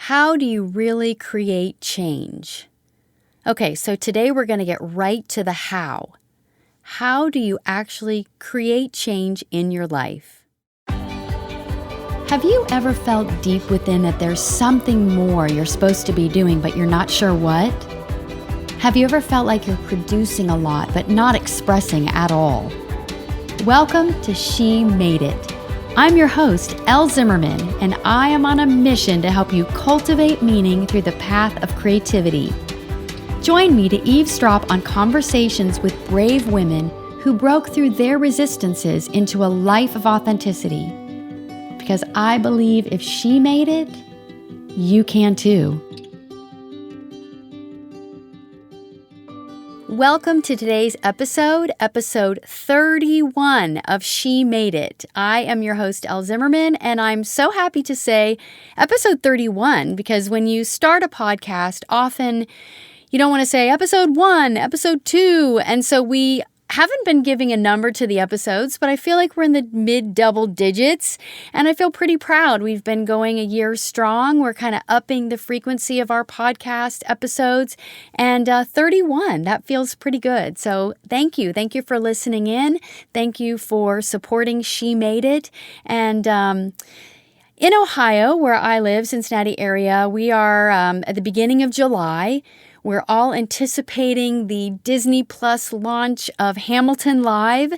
How do you really create change? Okay, so today we're going to get right to the how. How do you actually create change in your life? Have you ever felt deep within that there's something more you're supposed to be doing, but you're not sure what? Have you ever felt like you're producing a lot, but not expressing at all? Welcome to She Made It. I'm your host, Elle Zimmerman, and I am on a mission to help you cultivate meaning through the path of creativity. Join me to eavesdrop on conversations with brave women who broke through their resistances into a life of authenticity. Because I believe if she made it, you can too. Welcome to today's episode 31 of She Made It. I am your host, Elle Zimmerman, and I'm so happy to say episode 31 because when you start a podcast, often you don't want to say episode 1, episode 2, and so we haven't been giving a number to the episodes, but I feel like we're in the mid-double digits, and I feel pretty proud. We've been going a year strong. We're kind of upping the frequency of our podcast episodes, and 31, that feels pretty good. So thank you. Thank you for listening in. Thank you for supporting She Made It. And in Ohio, where I live, Cincinnati area, we are at the beginning of July. We're all anticipating the Disney Plus launch of Hamilton Live.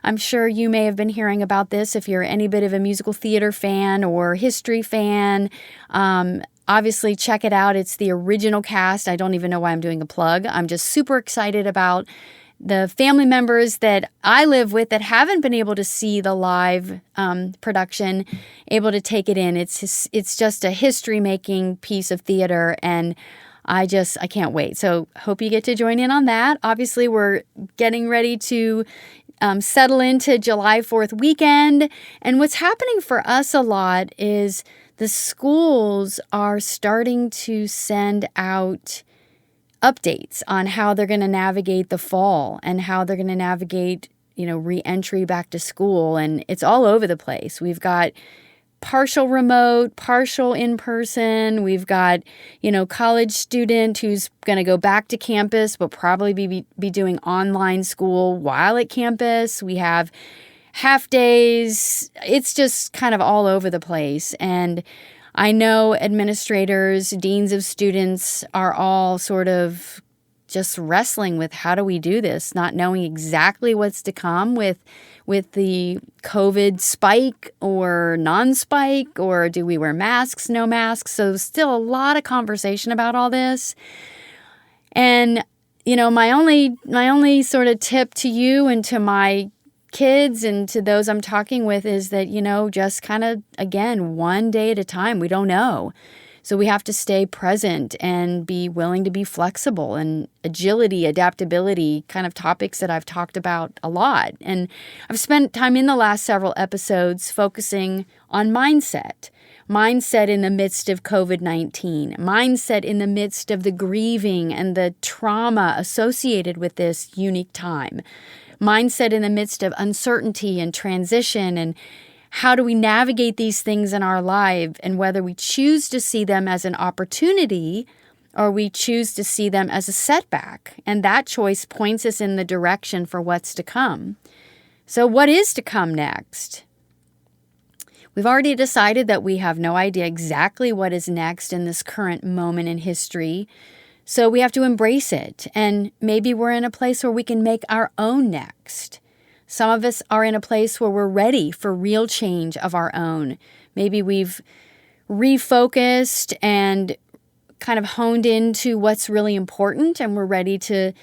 I'm sure you may have been hearing about this if you're any bit of a musical theater fan or history fan. Obviously, check it out. It's the original cast. I don't even know why I'm doing a plug. I'm just super excited about the family members that I live with that haven't been able to see the live production, able to take it in. It's just a history-making piece of theater, and I can't wait. So hope you get to join in on that. Obviously, we're getting ready to settle into July 4th weekend. And what's happening for us a lot is the schools are starting to send out updates on how they're going to navigate the fall and how they're going to navigate, re-entry back to school. And it's all over the place. We've got partial remote, partial in-person. We've got, college student who's going to go back to campus, but probably be doing online school while at campus. We have half days. It's just kind of all over the place. And I know administrators, deans of students are all sort of just wrestling with how do we do this, not knowing exactly what's to come with the COVID spike or non-spike, or do we wear masks, no masks? So still a lot of conversation about all this. And, my only sort of tip to you and to my kids and to those I'm talking with is that, just kind of, again, one day at a time. We don't know. So we have to stay present and be willing to be flexible, and agility, adaptability, kind of topics that I've talked about a lot. And I've spent time in the last several episodes focusing on mindset in the midst of COVID-19, mindset in the midst of the grieving and the trauma associated with this unique time, mindset in the midst of uncertainty and transition, and how do we navigate these things in our life, and whether we choose to see them as an opportunity or we choose to see them as a setback. And that choice points us in the direction for what's to come. So what is to come next? We've already decided that we have no idea exactly what is next in this current moment in history. So we have to embrace it. And maybe we're in a place where we can make our own next. Some of us are in a place where we're ready for real change of our own. Maybe we've refocused and kind of honed into what's really important, and we're ready to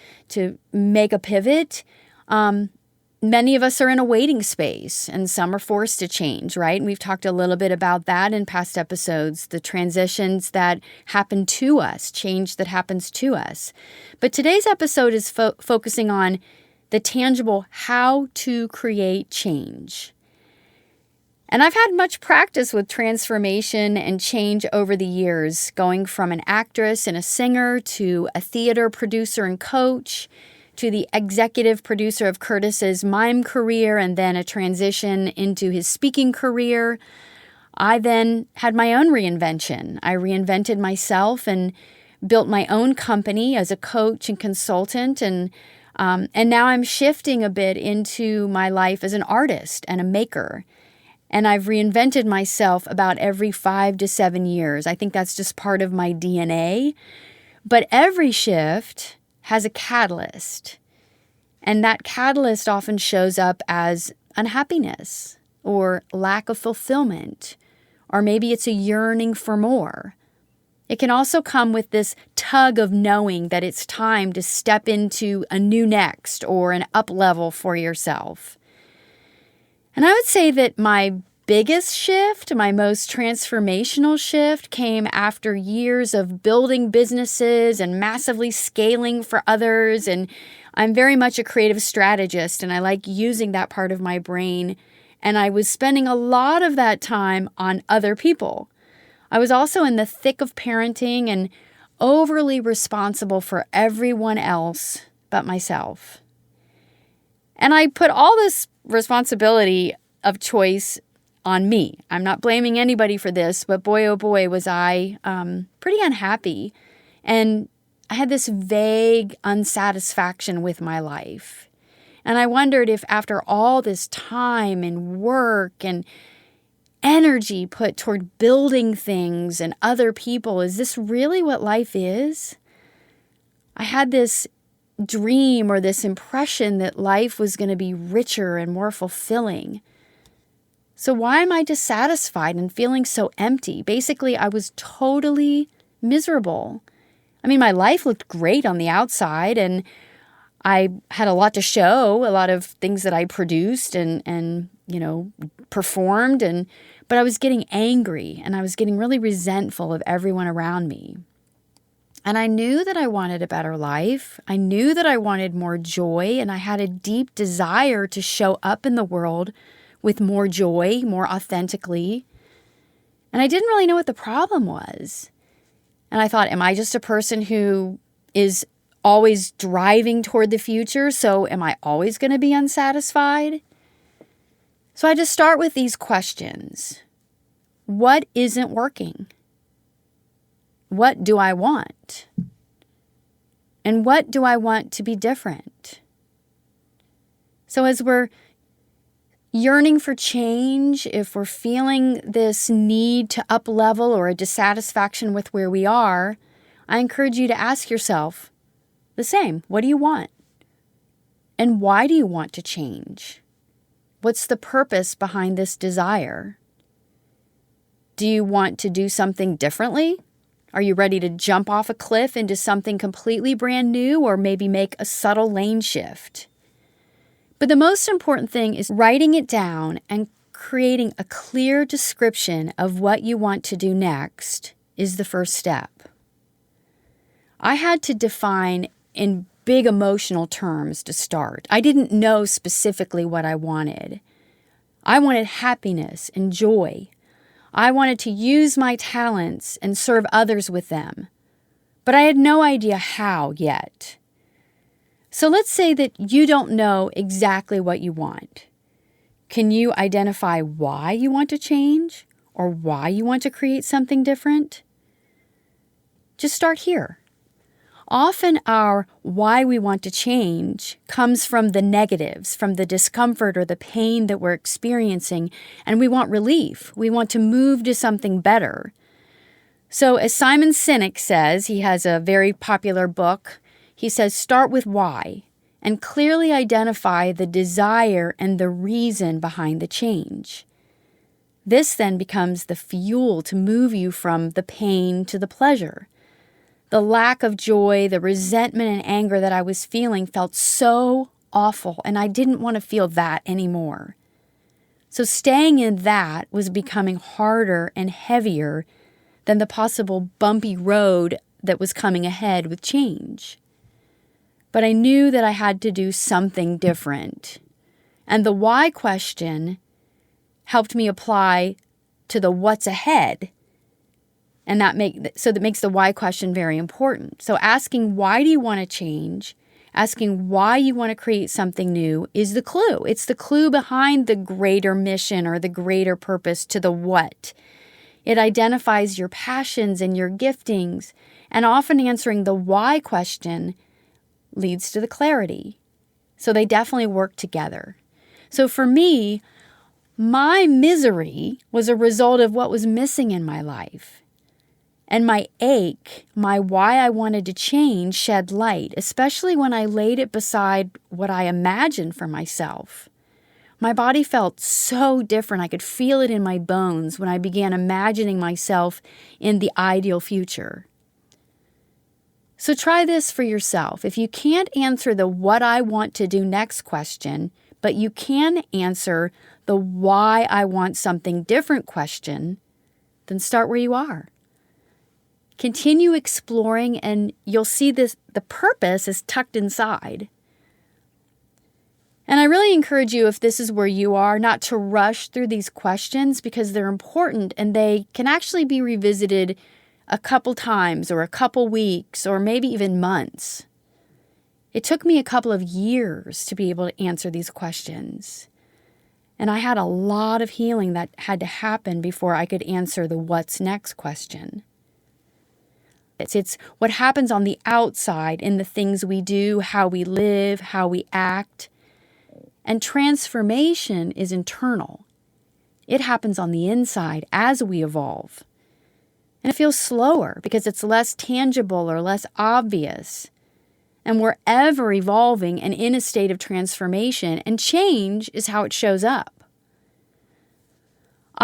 make a pivot. Many of us are in a waiting space, and some are forced to change, right? And we've talked a little bit about that in past episodes, the transitions that happen to us, change that happens to us. But today's episode is focusing on the tangible how to create change. And I've had much practice with transformation and change over the years, going from an actress and a singer to a theater producer and coach, to the executive producer of Curtis's mime career, and then a transition into his speaking career. I then had my own reinvention. I reinvented myself and built my own company as a coach and consultant. And now I'm shifting a bit into my life as an artist and a maker. And I've reinvented myself about every 5 to 7 years. I think that's just part of my DNA. But every shift has a catalyst. And that catalyst often shows up as unhappiness or lack of fulfillment, or maybe it's a yearning for more. It can also come with this tug of knowing that it's time to step into a new next or an up level for yourself. And I would say that my biggest shift, my most transformational shift, came after years of building businesses and massively scaling for others. And I'm very much a creative strategist, and I like using that part of my brain. And I was spending a lot of that time on other people. I was also in the thick of parenting and overly responsible for everyone else but myself. And I put all this responsibility of choice on me. I'm not blaming anybody for this, but boy, oh boy, was I pretty unhappy. And I had this vague unsatisfaction with my life. And I wondered if after all this time and work and energy put toward building things and other people, is this really what life is? I had this dream or this impression that life was going to be richer and more fulfilling. So why am I dissatisfied and feeling so empty? Basically, I was totally miserable. I mean, my life looked great on the outside, and I had a lot to show, a lot of things that I produced and performed, but I was getting angry and I was getting really resentful of everyone around me. And I knew that I wanted a better life. I knew that I wanted more joy, and I had a deep desire to show up in the world with more joy, more authentically. And I didn't really know what the problem was. And I thought, am I just a person who is always driving toward the future? So am I always going to be unsatisfied? So I just start with these questions. What isn't working? What do I want? And what do I want to be different? So as we're yearning for change, if we're feeling this need to up level or a dissatisfaction with where we are, I encourage you to ask yourself the same. What do you want? And why do you want to change? What's the purpose behind this desire? Do you want to do something differently? Are you ready to jump off a cliff into something completely brand new, or maybe make a subtle lane shift? But the most important thing is writing it down and creating a clear description of what you want to do next is the first step. I had to define in big emotional terms to start. I didn't know specifically what I wanted. I wanted happiness and joy. I wanted to use my talents and serve others with them. But I had no idea how yet. So let's say that you don't know exactly what you want. Can you identify why you want to change or why you want to create something different? Just start here. Often our why we want to change comes from the negatives, from the discomfort or the pain that we're experiencing, and we want relief. We want to move to something better. So as Simon Sinek says, he has a very popular book, he says, start with why and clearly identify the desire and the reason behind the change. This then becomes the fuel to move you from the pain to the pleasure. The lack of joy, the resentment and anger that I was feeling felt so awful, and I didn't want to feel that anymore. So staying in that was becoming harder and heavier than the possible bumpy road that was coming ahead with change. But I knew that I had to do something different. And the why question helped me apply to the what's ahead. And that makes the why question very important. So asking why do you want to change Asking why you want to create something new is the clue. It's the clue behind the greater mission or the greater purpose to the what. It identifies your passions and your giftings, and often answering the why question leads to the clarity. So they definitely work together. So for me, my misery was a result of what was missing in my life. And my ache, my why I wanted to change, shed light, especially when I laid it beside what I imagined for myself. My body felt so different. I could feel it in my bones when I began imagining myself in the ideal future. So try this for yourself. If you can't answer the what I want to do next question, but you can answer the why I want something different question, then start where you are. Continue exploring, and you'll see the purpose is tucked inside. And I really encourage you, if this is where you are, not to rush through these questions because they're important and they can actually be revisited a couple times or a couple weeks or maybe even months. It took me a couple of years to be able to answer these questions. And I had a lot of healing that had to happen before I could answer the what's next question. It's what happens on the outside in the things we do, how we live, how we act. And transformation is internal. It happens on the inside as we evolve. And it feels slower because it's less tangible or less obvious. And we're ever evolving and in a state of transformation, and change is how it shows up.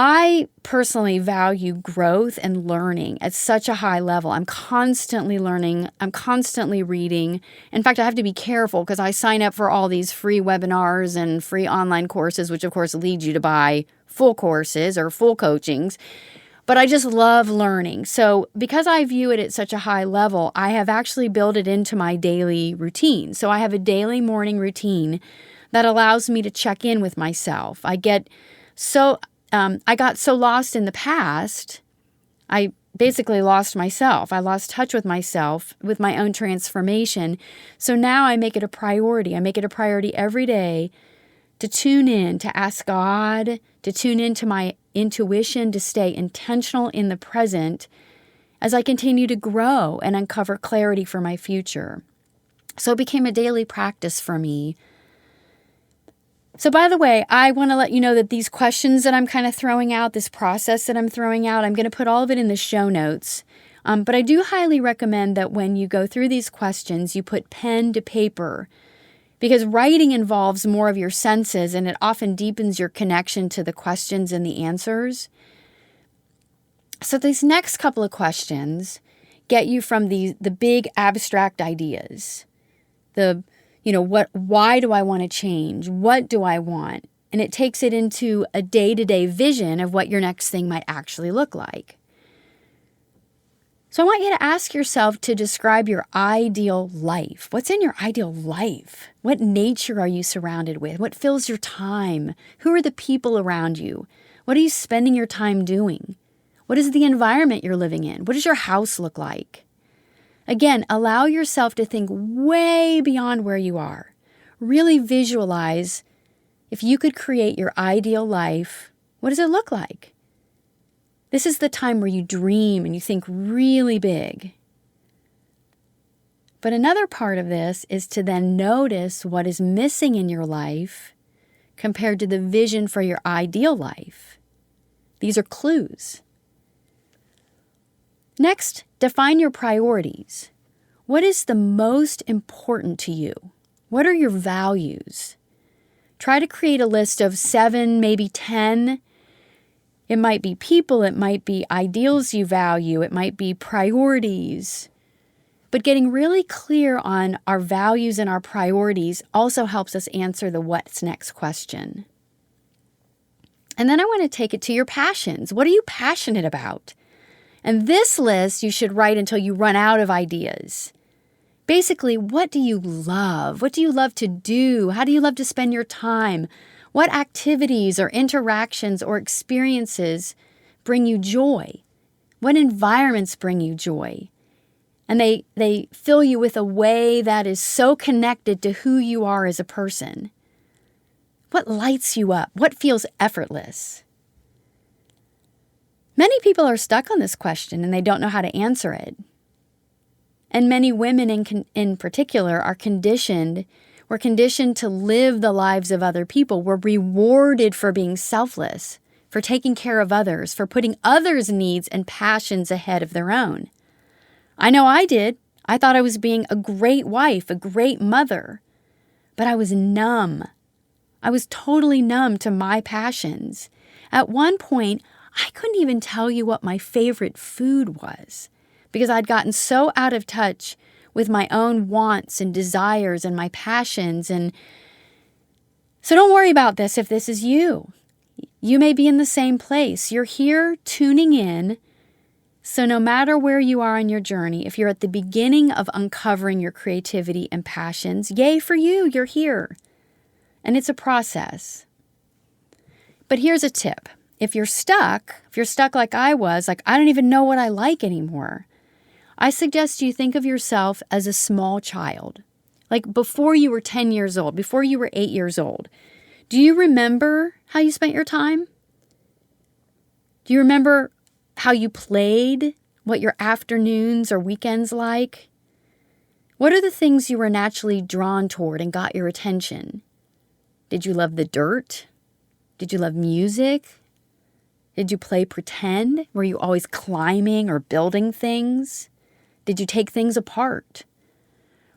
I personally value growth and learning at such a high level. I'm constantly learning. I'm constantly reading. In fact, I have to be careful because I sign up for all these free webinars and free online courses, which of course lead you to buy full courses or full coachings. But I just love learning. So because I view it at such a high level, I have actually built it into my daily routine. So I have a daily morning routine that allows me to check in with myself. I got so lost in the past, I basically lost myself. I lost touch with myself, with my own transformation. So now I make it a priority. I make it a priority every day to tune in, to ask God, to tune into my intuition, to stay intentional in the present as I continue to grow and uncover clarity for my future. So it became a daily practice for me. So by the way, I want to let you know that these questions that I'm kind of throwing out, this process that I'm throwing out, I'm going to put all of it in the show notes. But I do highly recommend that when you go through these questions, you put pen to paper, because writing involves more of your senses and it often deepens your connection to the questions and the answers. So these next couple of questions get you from the big abstract ideas, why do I want to change? What do I want? And it takes it into a day-to-day vision of what your next thing might actually look like. So I want you to ask yourself to describe your ideal life. What's in your ideal life? What nature are you surrounded with? What fills your time? Who are the people around you? What are you spending your time doing? What is the environment you're living in? What does your house look like? Again, allow yourself to think way beyond where you are. Really visualize, if you could create your ideal life, what does it look like? This is the time where you dream and you think really big. But another part of this is to then notice what is missing in your life compared to the vision for your ideal life. These are clues. Next, define your priorities. What is the most important to you? What are your values? Try to create a list of 7, maybe 10. It might be people, it might be ideals you value, it might be priorities. But getting really clear on our values and our priorities also helps us answer the what's next question. And then I want to take it to your passions. What are you passionate about? And this list you should write until you run out of ideas. Basically, what do you love? What do you love to do? How do you love to spend your time? What activities or interactions or experiences bring you joy? What environments bring you joy? And they fill you with a way that is so connected to who you are as a person. What lights you up? What feels effortless? Many people are stuck on this question and they don't know how to answer it. And many women in particular are conditioned. We're conditioned to live the lives of other people. We're rewarded for being selfless, for taking care of others, for putting others' needs and passions ahead of their own. I know I did. I thought I was being a great wife, a great mother, but I was numb. I was totally numb to my passions. At one point, I couldn't even tell you what my favorite food was because I'd gotten so out of touch with my own wants and desires and my passions. And so don't worry about this if this is you. You may be in the same place. You're here tuning in. So no matter where you are on your journey, if you're at the beginning of uncovering your creativity and passions, yay for you, you're here. And it's a process. But here's a tip. If you're stuck like I was, like I don't even know what I like anymore, I suggest you think of yourself as a small child. Like before you were 10 years old, before you were 8 years old. Do you remember how you spent your time? Do you remember how you played, what your afternoons or weekends like? What are the things you were naturally drawn toward and got your attention? Did you love the dirt? Did you love music? Did you play pretend? Were you always climbing or building things? Did you take things apart?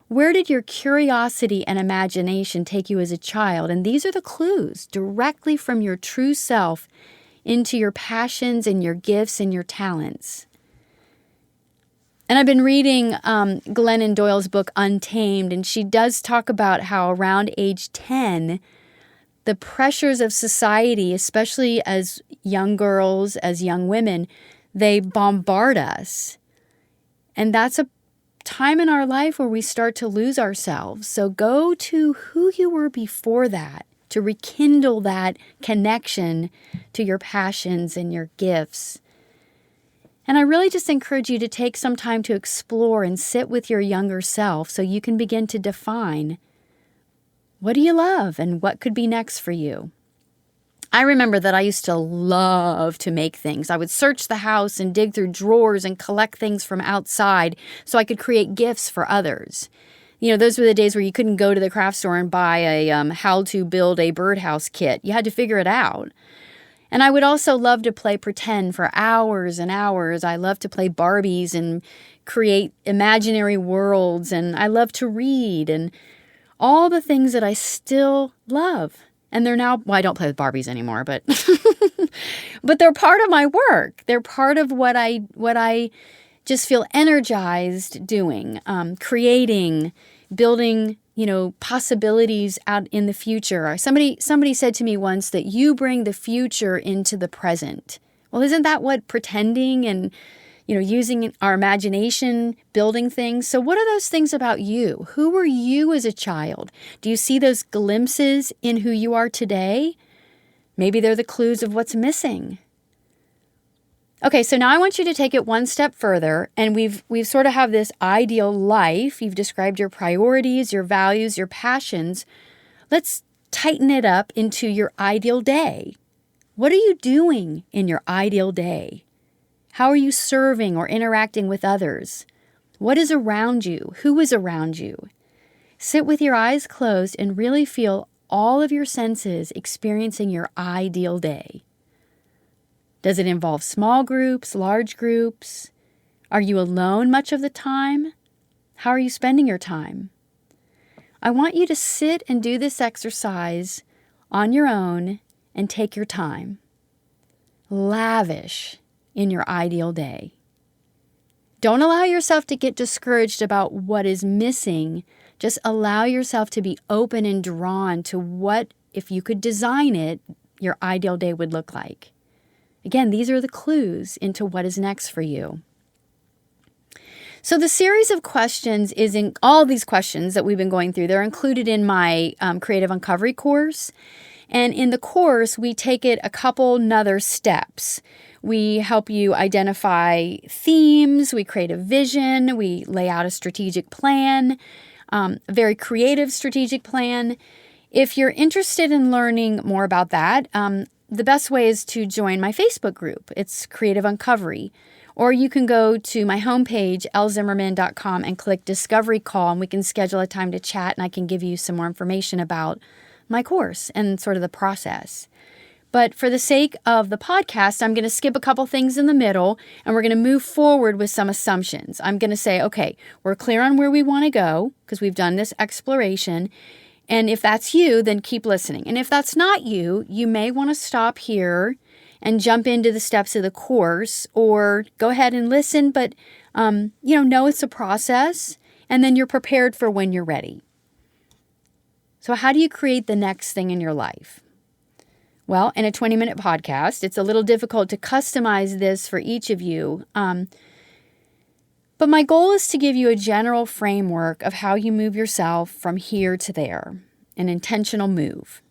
Where did your curiosity and imagination take you as a child? And these are the clues directly from your true self into your passions and your gifts and your talents. And I've been reading Glennon Doyle's book, Untamed, and she does talk about how around age 10, the pressures of society, especially as young girls, as young women, they bombard us. And that's a time in our life where we start to lose ourselves. So go to who you were before that, to rekindle that connection to your passions and your gifts. And I really just encourage you to take some time to explore and sit with your younger self so you can begin to define what do you love and what could be next for you. I remember that I used to love to make things. I would search the house and dig through drawers and collect things from outside so I could create gifts for others. You know, those were the days where you couldn't go to the craft store and buy a how to build a birdhouse kit. You had to figure it out. And I would also love to play pretend for hours and hours. I love to play Barbies and create imaginary worlds. And I love to read and all the things that I still love. And they're now, well, I don't play with Barbies anymore, but but they're part of my work. They're part of what I just feel energized doing, creating, building, possibilities out in the future. Somebody said to me once that you bring the future into the present. Well, isn't that what pretending and, using our imagination, building things? So what are those things about you? Who were you as a child? Do you see those glimpses in who you are today? Maybe they're the clues of what's missing. Okay, so now I want you to take it one step further, and we've sort of have this ideal life. You've described your priorities, your values, your passions. Let's tighten it up into your ideal day. What are you doing in your ideal day? How are you serving or interacting with others? What is around you? Who is around you? Sit with your eyes closed and really feel all of your senses experiencing your ideal day. Does it involve small groups, large groups? Are you alone much of the time? How are you spending your time? I want you to sit and do this exercise on your own and take your time. Lavish in your ideal day. Don't allow yourself to get discouraged about what is missing. Just allow yourself to be open and drawn to what, if you could design it, your ideal day would look like. Again, these are the clues into what is next for you. So the series of questions is in all these questions that we've been going through. They're included in my Creative Uncovery course. And in the course, we take it a couple nother steps. We help you identify themes. We create a vision. We lay out a strategic plan, a very creative strategic plan. If you're interested in learning more about that, the best way is to join my Facebook group. It's Creative Uncovery. Or you can go to my homepage, lzimmerman.com, and click Discovery Call, and we can schedule a time to chat, and I can give you some more information about my course and sort of the process. But for the sake of the podcast, I'm going to skip a couple things in the middle, and we're going to move forward with some assumptions. I'm going to say, okay, we're clear on where we want to go because we've done this exploration. And if that's you, then keep listening. And if that's not you, you may want to stop here and jump into the steps of the course, or go ahead and listen, but know it's a process, and then you're prepared for when you're ready. So how do you create the next thing in your life? Well, in a 20-minute podcast, it's a little difficult to customize this for each of you. But my goal is to give you a general framework of how you move yourself from here to there, an intentional move.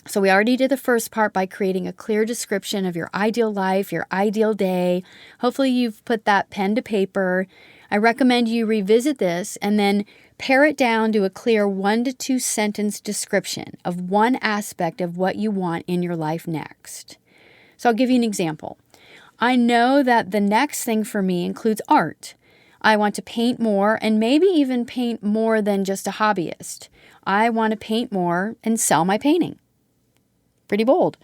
So we already did the first part by creating a clear description of your ideal life, your ideal day. Hopefully you've put that pen to paper. I recommend you revisit this and then pare it down to a clear 1 to 2 sentence description of one aspect of what you want in your life next. So I'll give you an example. I know that the next thing for me includes art. I want to paint more, and maybe even paint more than just a hobbyist. I want to paint more and sell my painting. Pretty bold.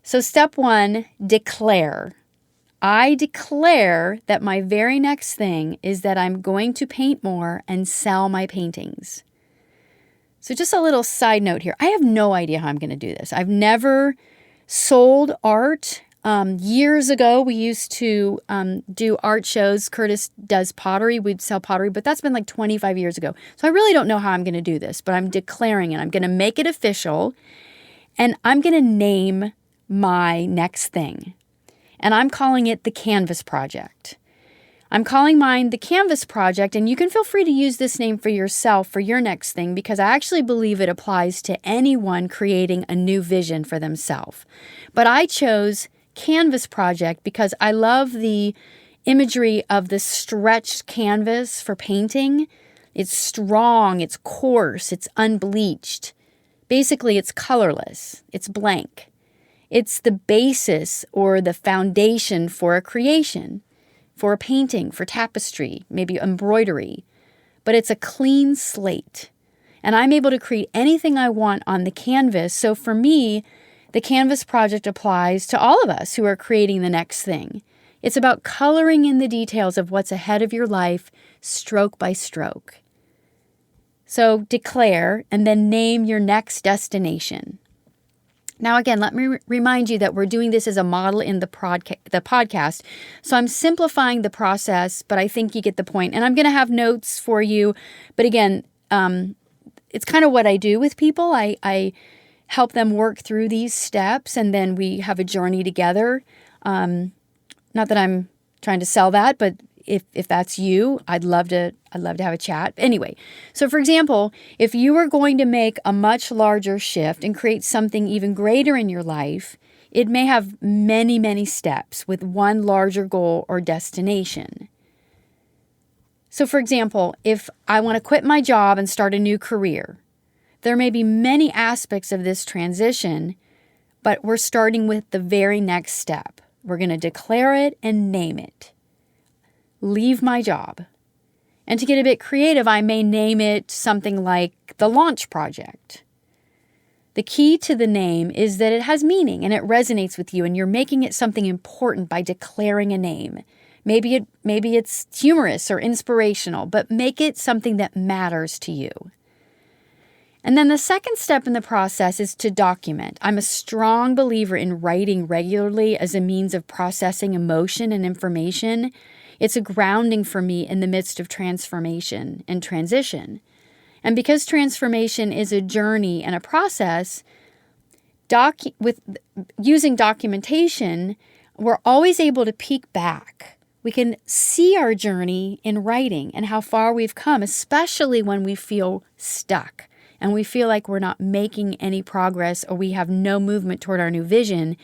So step 1, declare. I declare that my very next thing is that I'm going to paint more and sell my paintings. So just a little side note here. I have no idea how I'm going to do this. I've never sold art. Years ago, we used to do art shows. Curtis does pottery. We'd sell pottery, but that's been like 25 years ago. So I really don't know how I'm going to do this, but I'm declaring it. I'm going to make it official. And I'm going to name my next thing. And I'm calling it the Canvas Project. I'm calling mine the Canvas Project, and you can feel free to use this name for yourself for your next thing, because I actually believe it applies to anyone creating a new vision for themselves. But I chose Canvas Project because I love the imagery of the stretched canvas for painting. It's strong, it's coarse, it's unbleached. Basically, it's colorless. It's blank. It's the basis or the foundation for a creation, for a painting, for tapestry, maybe embroidery. But it's a clean slate. And I'm able to create anything I want on the canvas. So for me, the Canvas Project applies to all of us who are creating the next thing. It's about coloring in the details of what's ahead of your life, stroke by stroke. So declare and then name your next destination. Now, again, let me remind you that we're doing this as a model in the podcast. So I'm simplifying the process, but I think you get the point. And I'm going to have notes for you. But again, it's kind of what I do with people. I help them work through these steps, and then we have a journey together. Not that I'm trying to sell that, but if that's you, I'd love to have a chat. Anyway, so for example, if you were going to make a much larger shift and create something even greater in your life, it may have many, many steps with one larger goal or destination. So for example, if I want to quit my job and start a new career, there may be many aspects of this transition, but we're starting with the very next step. We're going to declare it and name it. Leave my job. And to get a bit creative, I may name it something like the Launch Project. The key to the name is that it has meaning and it resonates with you, and you're making it something important by declaring a name. Maybe it's humorous or inspirational, but make it something that matters to you. And then the second step in the process is to document. I'm a strong believer in writing regularly as a means of processing emotion and information. It's a grounding for me in the midst of transformation and transition. And because transformation is a journey and a process, with using documentation, we're always able to peek back. We can see our journey in writing and how far we've come, especially when we feel stuck and we feel like we're not making any progress or we have no movement toward our new vision.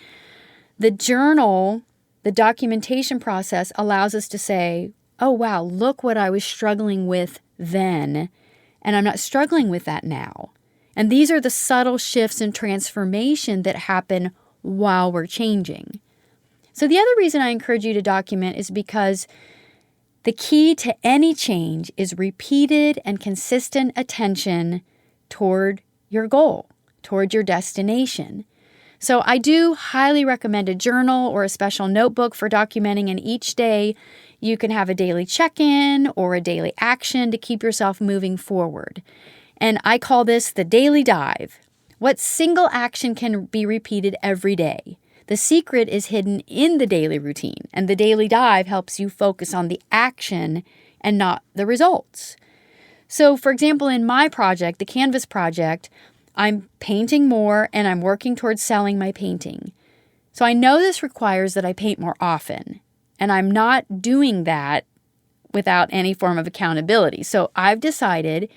The journal the documentation process allows us to say, oh, wow, look what I was struggling with then, and I'm not struggling with that now. And these are the subtle shifts and transformation that happen while we're changing. So the other reason I encourage you to document is because the key to any change is repeated and consistent attention toward your goal, toward your destination. So I do highly recommend a journal or a special notebook for documenting, and each day you can have a daily check-in or a daily action to keep yourself moving forward. And I call this the daily dive. What single action can be repeated every day? The secret is hidden in the daily routine, and the daily dive helps you focus on the action and not the results. So, for example, in my project, the Canvas project, I'm painting more and I'm working towards selling my painting. So I know this requires that I paint more often, and I'm not doing that without any form of accountability. So I've decided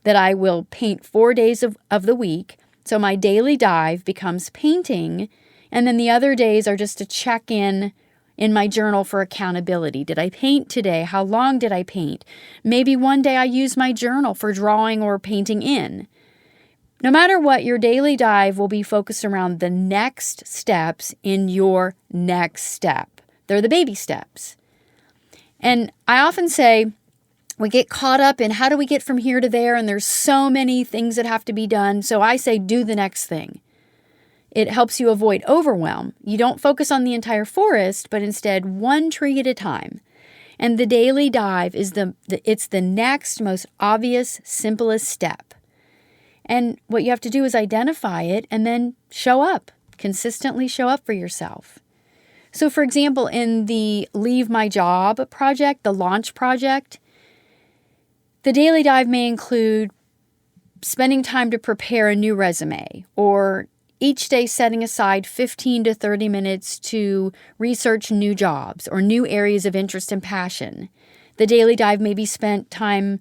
that I will paint 4 days of the week. So my daily dive becomes painting, and then the other days are just to check in my journal for accountability. Did I paint today? How long did I paint? Maybe one day I use my journal for drawing or painting in. No matter what, your daily dive will be focused around the next steps in your next step. They're the baby steps. And I often say we get caught up in how do we get from here to there, and there's so many things that have to be done. So I say do the next thing. It helps you avoid overwhelm. You don't focus on the entire forest, but instead one tree at a time. And the daily dive is it's the next most obvious, simplest step. And what you have to do is identify it and then show up, consistently show up for yourself. So for example, in the Leave My Job project, the launch project, the daily dive may include spending time to prepare a new resume, or each day setting aside 15 to 30 minutes to research new jobs or new areas of interest and passion. The daily dive may be time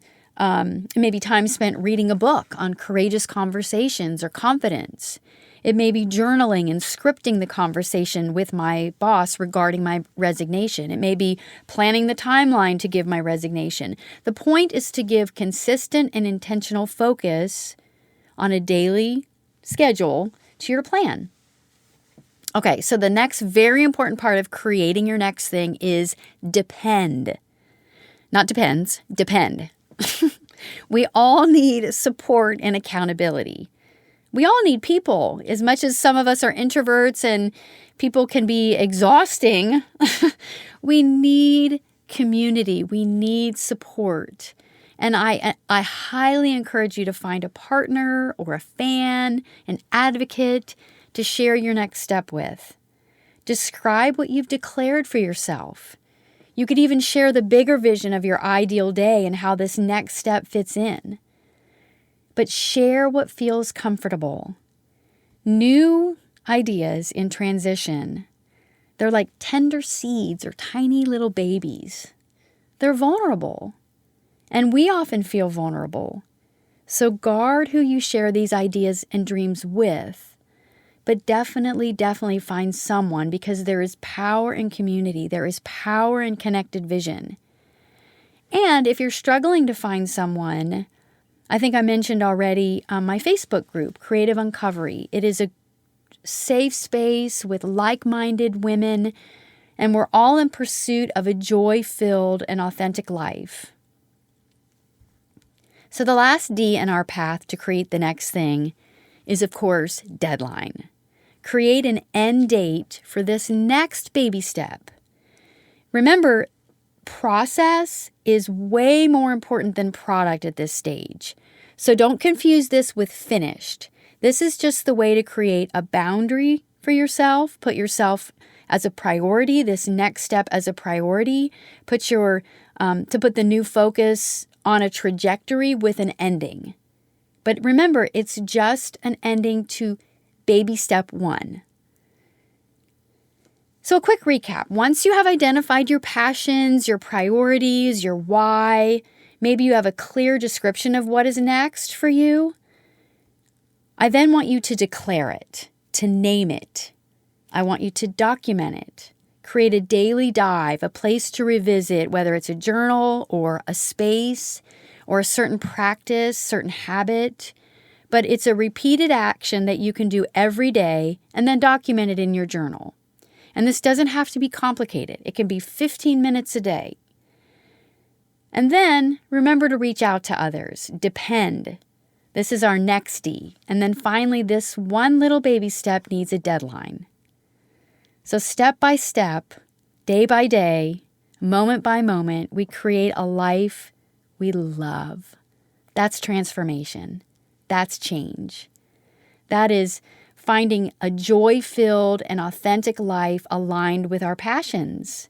spent reading a book on courageous conversations or confidence. It may be journaling and scripting the conversation with my boss regarding my resignation. It may be planning the timeline to give my resignation. The point is to give consistent and intentional focus on a daily schedule to your plan. Okay, so the next very important part of creating your next thing is depend. Not depends, depend. We all need support and accountability. We all need people. As much as some of us are introverts and people can be exhausting, we need community. We need support. And I highly encourage you to find a partner or a fan, an advocate to share your next step with. Describe what you've declared for yourself. You could even share the bigger vision of your ideal day and how this next step fits in. But share what feels comfortable. New ideas in transition, they're like tender seeds or tiny little babies. They're vulnerable. And we often feel vulnerable. So guard who you share these ideas and dreams with. But definitely find someone, because there is power in community. There is power in connected vision. And if you're struggling to find someone, I think I mentioned already my Facebook group, Creative Uncovery. It is a safe space with like-minded women, and we're all in pursuit of a joy-filled and authentic life. So the last D in our path to create the next thing is, of course, deadline. Create an end date for this next baby step. Remember, process is way more important than product at this stage. So don't confuse this with finished. This is just the way to create a boundary for yourself, put yourself as a priority, this next step as a priority, to put the new focus on a trajectory with an ending. But remember, it's just an ending to baby step 1. So a quick recap. Once you have identified your passions, your priorities, your why, maybe you have a clear description of what is next for you, I then want you to declare it, to name it. I want you to document it. create a daily dive, a place to revisit, whether it's a journal or a space or a certain practice, certain habit. But it's a repeated action that you can do every day and then document it in your journal. And this doesn't have to be complicated. It can be 15 minutes a day. And then remember to reach out to others. Depend. This is our next D. And then finally, this one little baby step needs a deadline. So step by step, day by day, moment by moment, we create a life we love. That's transformation. That's change. That is finding a joy-filled and authentic life aligned with our passions.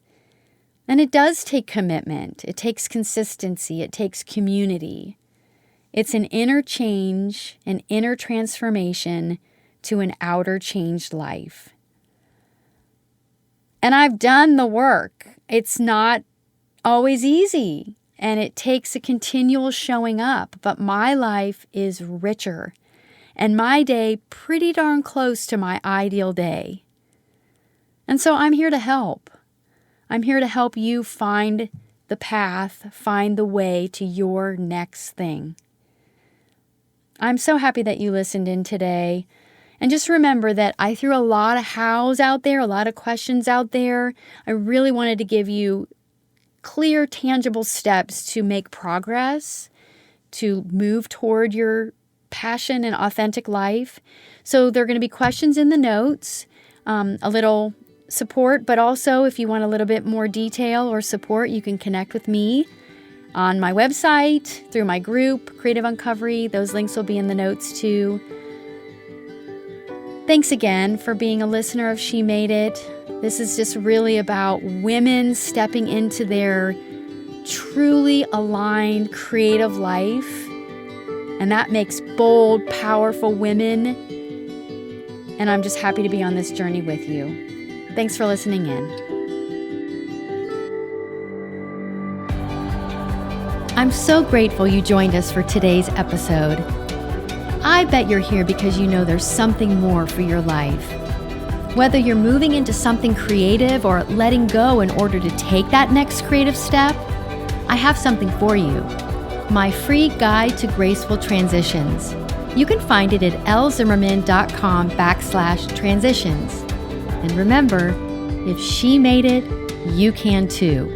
And it does take commitment. It takes consistency. It takes community. It's an inner change, an inner transformation to an outer changed life. And I've done the work. It's not always easy, and it takes a continual showing up, but my life is richer, and my day pretty darn close to my ideal day. And so I'm here to help. I'm here to help you find the path, find the way to your next thing. I'm so happy that you listened in today. And just remember that I threw a lot of hows out there, a lot of questions out there. I really wanted to give you clear, tangible steps to make progress, to move toward your passion and authentic life. So there are going to be questions in the notes, a little support, but also if you want a little bit more detail or support, you can connect with me on my website, through my group, Creative Uncovery. Those links will be in the notes too. Thanks again for being a listener of She Made It. This is just really about women stepping into their truly aligned creative life. And that makes bold, powerful women. And I'm just happy to be on this journey with you. Thanks for listening in. I'm so grateful you joined us for today's episode. I bet you're here because you know there's something more for your life. Whether you're moving into something creative or letting go in order to take that next creative step, I have something for you. My free guide to graceful transitions. You can find it at lzimmerman.com/transitions. And remember, if she made it, you can too.